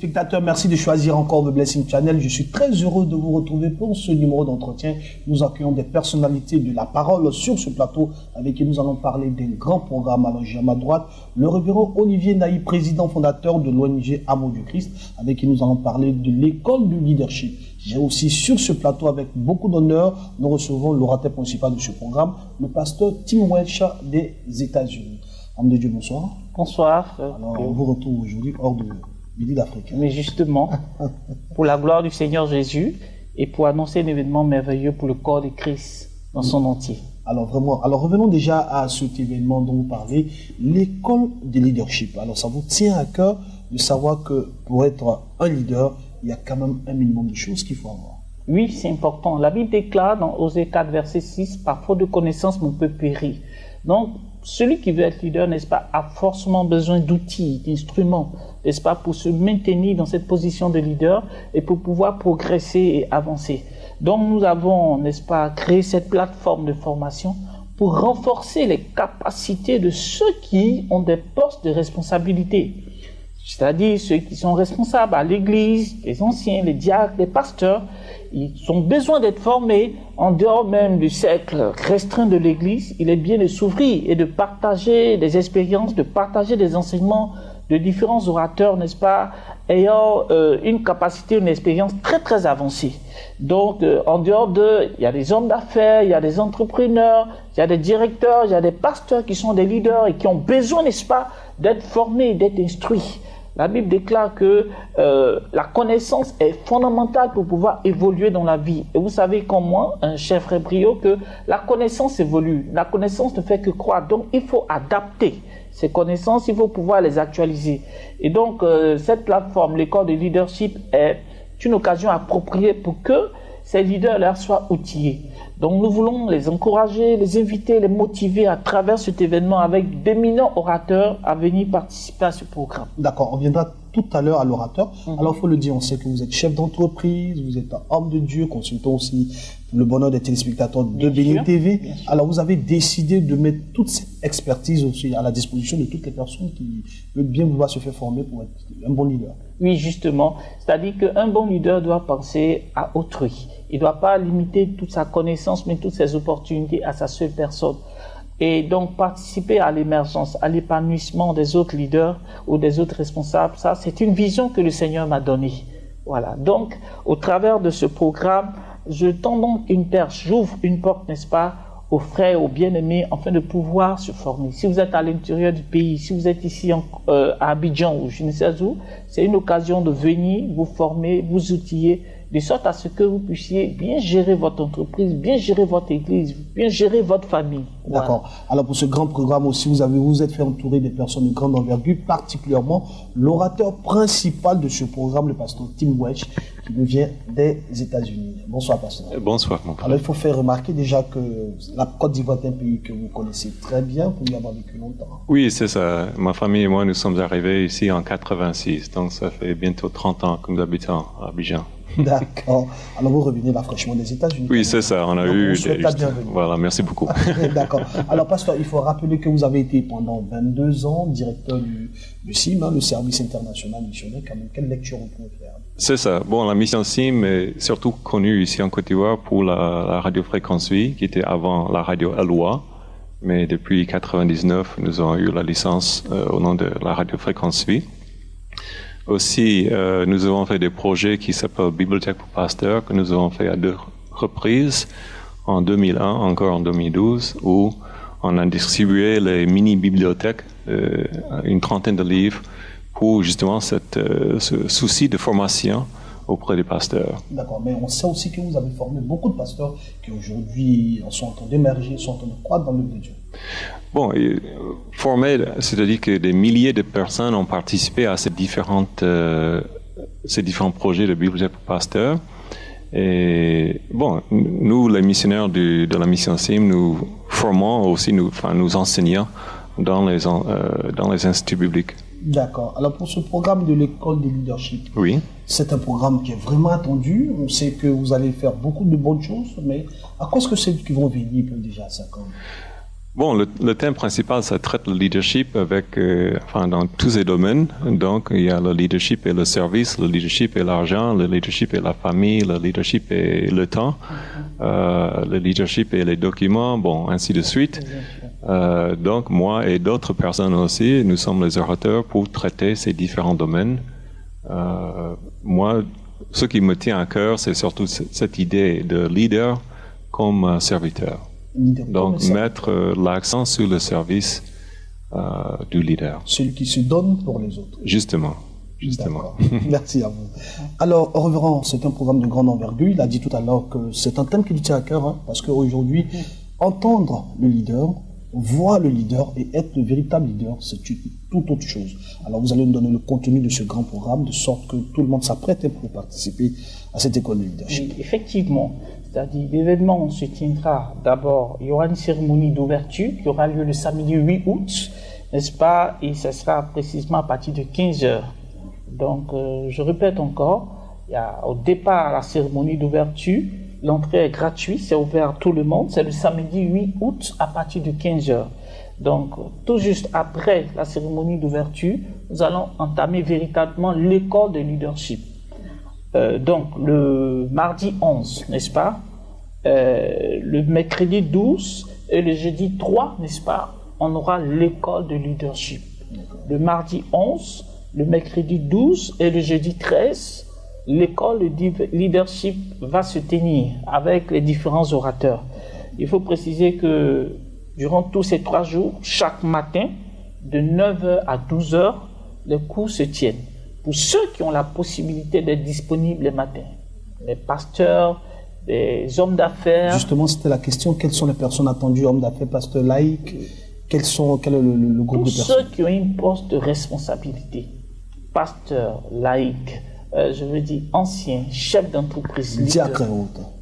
téléspectateurs, merci de choisir encore The Blessing Channel. Je suis très heureux de vous retrouver pour ce numéro d'entretien. Nous accueillons des personnalités de la parole sur ce plateau avec qui nous allons parler d'un grand programme. Alors j'ai à ma droite le révérend Olivier Naï, président fondateur de l'ONG Amour du Christ, avec qui nous allons parler de l'école du leadership. J'ai aussi sur ce plateau, avec beaucoup d'honneur, nous recevons l'orateur principal de ce programme, le pasteur Tim Welch des États-Unis. Homme de Dieu, bonsoir. Bonsoir. Alors, on vous retrouve aujourd'hui hors de Midi d'Afrique. Mais justement, pour la gloire du Seigneur Jésus et pour annoncer un événement merveilleux pour le corps de Christ dans son entier. Alors vraiment, revenons déjà à cet événement dont vous parlez, l'école de leadership. Alors ça vous tient à cœur de savoir que pour être un leader, il y a quand même un minimum de choses qu'il faut avoir. Oui, c'est important. La Bible déclare dans Osée 4, verset 6, « Par faute de connaissance, mon peuple périt ». Donc, celui qui veut être leader, n'est-ce pas, a forcément besoin d'outils, d'instruments, n'est-ce pas, pour se maintenir dans cette position de leader et pour pouvoir progresser et avancer. Donc, nous avons, n'est-ce pas, créé cette plateforme de formation pour renforcer les capacités de ceux qui ont des postes de responsabilité. C'est-à-dire ceux qui sont responsables à l'église, les anciens, les diacres, les pasteurs, ils ont besoin d'être formés en dehors même du cercle restreint de l'église. Il est bien de s'ouvrir et de partager des expériences, de partager des enseignements de différents orateurs, n'est-ce pas, ayant une capacité, une expérience très très avancée. Donc, en dehors d'eux, il y a des hommes d'affaires, il y a des entrepreneurs, il y a des directeurs, il y a des pasteurs qui sont des leaders et qui ont besoin, n'est-ce pas, d'être formés, d'être instruits. La Bible déclare que la connaissance est fondamentale pour pouvoir évoluer dans la vie. Et vous savez comme moi, un chef frère Brio, que la connaissance évolue. La connaissance ne fait que croître. Donc, il faut adapter ces connaissances, il faut pouvoir les actualiser. Et donc, cette plateforme, l'école de leadership, est une occasion appropriée pour que ces leaders-là soient outillés. Donc, nous voulons les encourager, les inviter, les motiver à travers cet événement avec d'éminents orateurs à venir participer à ce programme. D'accord, on viendra tout à l'heure à l'orateur. Alors, il faut le dire, on sait que vous êtes chef d'entreprise, vous êtes un homme de Dieu, consultant aussi pour le bonheur des téléspectateurs de Bénin TV. Alors, vous avez décidé de mettre toute cette expertise aussi à la disposition de toutes les personnes qui veulent bien vouloir se faire former pour être un bon leader. Oui, justement. C'est-à-dire qu'un bon leader doit penser à autrui. Il ne doit pas limiter toute sa connaissance, mais toutes ses opportunités à sa seule personne. Et donc, participer à l'émergence, à l'épanouissement des autres leaders ou des autres responsables, ça, c'est une vision que le Seigneur m'a donnée. Voilà. Donc, au travers de ce programme, je tends donc une perche, j'ouvre une porte, n'est-ce pas, aux frères, aux bien-aimés, afin de pouvoir se former. Si vous êtes à l'intérieur du pays, si vous êtes ici à Abidjan ou je ne sais où, c'est une occasion de venir vous former, vous outiller, de sorte à ce que vous puissiez bien gérer votre entreprise, bien gérer votre église, bien gérer votre famille. D'accord. Voilà. Alors pour ce grand programme aussi, vous êtes fait entourer des personnes de grande envergure, particulièrement l'orateur principal de ce programme, le pasteur Tim Welch, qui nous vient des États-Unis. Bonsoir, pasteur. Bonsoir, mon frère. Alors il faut faire remarquer déjà que la Côte d'Ivoire est un pays que vous connaissez très bien, pour y avoir vécu longtemps. Oui, c'est ça. Ma famille et moi, nous sommes arrivés ici en 86, donc ça fait bientôt 30 ans que nous habitons à Abidjan. D'accord. Alors vous revenez là fraîchement des États-Unis. Oui, c'est ça. On a eu. Voilà, merci beaucoup. D'accord. Alors, pasteur, il faut rappeler que vous avez été pendant 22 ans directeur du CIM, le service international missionnaire. Quelle lecture vous pouvez faire? C'est ça. Bon, la mission CIM est surtout connue ici en Côte d'Ivoire pour la radio Fréquence Vie, qui était avant la radio Eloi. Mais depuis 1999, nous avons eu la licence au nom de la radio Fréquence Vie. Aussi, nous avons fait des projets qui s'appellent Bibliothèque pour Pasteurs, que nous avons fait à 2 reprises, en 2001, encore en 2012, où on a distribué les mini-bibliothèques, une trentaine de livres, pour justement ce souci de formation auprès des pasteurs. D'accord, mais on sait aussi que vous avez formé beaucoup de pasteurs qui aujourd'hui sont en train d'émerger, sont en train de croître dans l'œuvre de Dieu. Bon, former, c'est-à-dire que des milliers de personnes ont participé à ces différents projets de bibliothèque pour pasteurs. Et bon, nous, les missionnaires de la mission CIM, nous formons aussi, nous enseignons dans les instituts bibliques. D'accord. Alors pour ce programme de l'école de leadership, oui. C'est un programme qui est vraiment attendu. On sait que vous allez faire beaucoup de bonnes choses, mais à quoi est-ce que ceux qui vont venir peuvent déjà s'attendre? Bon, le thème principal, ça traite le leadership dans tous ces domaines. Donc, il y a le leadership et le service, le leadership et l'argent, le leadership et la famille, le leadership et le temps, le leadership et les documents, bon, ainsi de suite. Donc, moi et d'autres personnes aussi, nous sommes les orateurs pour traiter ces différents domaines. Moi, ce qui me tient à cœur, c'est surtout cette idée de leader comme serviteur. Donc, mettre l'accent sur le service du leader. Celui qui se donne pour les autres. Justement. Merci à vous. Alors, Reverend, c'est un programme de grande envergure. Il a dit tout à l'heure que c'est un thème qui lui tient à cœur, parce qu'aujourd'hui, entendre le leader, voir le leader et être le véritable leader, c'est toute autre chose. Alors, vous allez nous donner le contenu de ce grand programme, de sorte que tout le monde s'apprête pour participer à cette école de leadership. Oui, effectivement. C'est-à-dire, l'événement se tiendra d'abord, il y aura une cérémonie d'ouverture qui aura lieu le samedi 8 août, n'est-ce pas, et ce sera précisément à partir de 15h. Donc, je répète encore, il y a au départ la cérémonie d'ouverture, l'entrée est gratuite, c'est ouvert à tout le monde, c'est le samedi 8 août à partir de 15h. Donc, tout juste après la cérémonie d'ouverture, nous allons entamer véritablement l'école de leadership. Donc, le mardi 11, n'est-ce pas, le mercredi 12 et le jeudi 3, n'est-ce pas, on aura l'école de leadership. Le mardi 11, le mercredi 12 et le jeudi 13, l'école de leadership va se tenir avec les différents orateurs. Il faut préciser que durant tous ces 3 jours, chaque matin, de 9h à 12h, les cours se tiennent. Pour ceux qui ont la possibilité d'être disponibles les matins, les pasteurs, les hommes d'affaires. Justement, c'était la question, quelles sont les personnes attendues, hommes d'affaires, pasteurs laïcs, quel est le groupe de personnes? Tous ceux qui ont une poste de responsabilité, pasteurs, laïcs, je veux dire anciens, chefs d'entreprise, diacres,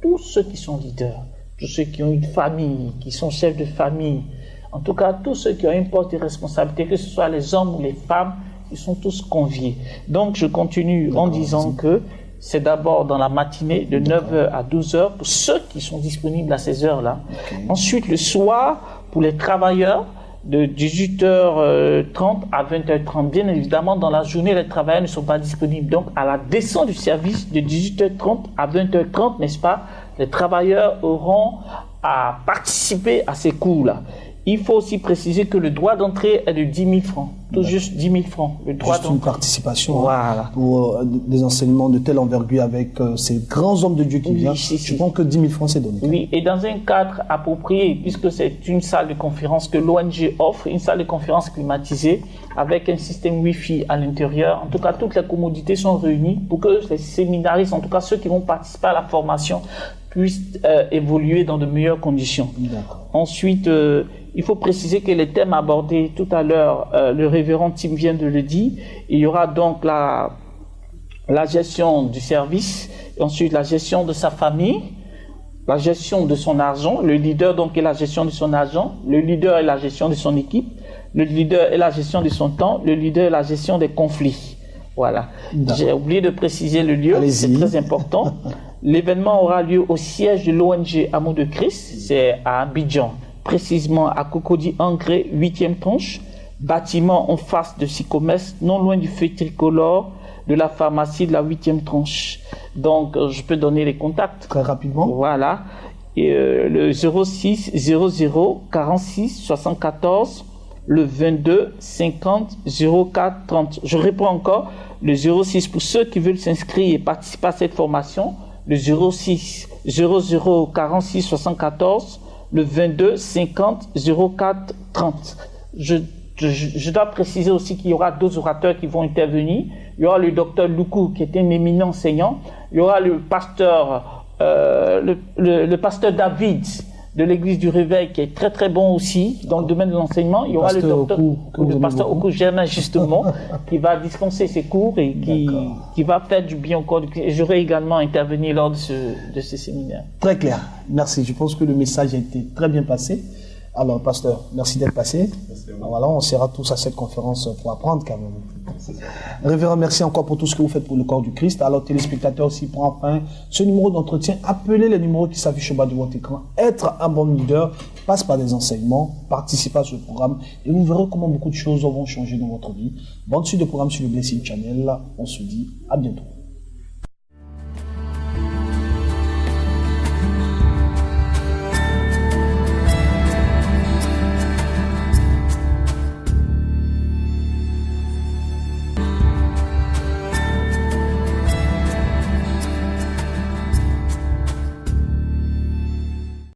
tous ceux qui sont leaders, tous ceux qui ont une famille, qui sont chefs de famille, en tout cas tous ceux qui ont une poste de responsabilité, que ce soit les hommes ou les femmes, ils sont tous conviés. Donc, je continue en disant que c'est d'abord dans la matinée de 9h à 12h pour ceux qui sont disponibles à ces heures-là. Ensuite, le soir, pour les travailleurs, de 18h30 à 20h30. Bien évidemment, dans la journée, les travailleurs ne sont pas disponibles. Donc, à la descente du service de 18h30 à 20h30, n'est-ce pas, les travailleurs auront à participer à ces cours-là. Il faut aussi préciser que le droit d'entrée est de 10 000 francs. Tout juste 10 000 francs. Le droit juste une participation voilà. Pour des enseignements de telle envergure avec ces grands hommes de Dieu qui viennent. Je pense que 10 000 francs, c'est donné. Oui, et dans un cadre approprié, puisque c'est une salle de conférence que l'ONG offre, une salle de conférence climatisée avec un système Wi-Fi à l'intérieur. En tout cas, toutes les commodités sont réunies pour que les séminaristes, en tout cas ceux qui vont participer à la formation, puissent évoluer dans de meilleures conditions. Ensuite, il faut préciser que les thèmes abordés tout à l'heure, le révérend Tim vient de le dire, il y aura donc la gestion du service, et ensuite la gestion de sa famille, la gestion de son argent, le leader donc est la gestion de son argent, le leader est la gestion de son équipe, le leader est la gestion de son temps, le leader est la gestion des conflits. Voilà. J'ai oublié de préciser le lieu, c'est très important. L'événement aura lieu au siège de l'ONG Amour de Christ, c'est à Abidjan, précisément à Cocody Angré, 8e tranche, bâtiment en face de Sycomès, non loin du feu tricolore de la pharmacie de la 8e tranche. Donc, je peux donner les contacts. Très rapidement. Voilà. Et, le 06 00 46 74, le 22 50 04 30. Je réponds encore, le 06 pour ceux qui veulent s'inscrire et participer à cette formation, le 06 00 46 74, le 22 50 04 30. Je dois préciser aussi qu'il y aura 2 orateurs qui vont intervenir. Il y aura le docteur Loukou, qui est un éminent enseignant. Il y aura le pasteur, le pasteur David de l'église du Réveil, qui est très très bon aussi dans le domaine de l'enseignement. Il y aura le pasteur Oku Germain, justement, qui va dispenser ses cours et qui va faire du bien au corps du Christ. Et j'aurai également intervenu lors de ce séminaire. Très clair. Merci. Je pense que le message a été très bien passé. Alors, pasteur, merci d'être passé. Voilà, on sera tous à cette conférence pour apprendre quand même. Révérend, merci encore pour tout ce que vous faites pour le corps du Christ. Alors, téléspectateurs, s'il prend fin ce numéro d'entretien, appelez les numéros qui s'affichent au bas de votre écran. Être un bon leader passe par des enseignements, participez à ce programme et vous verrez comment beaucoup de choses vont changer dans votre vie. Bonne suite de programme sur le Blessing Channel. On se dit à bientôt.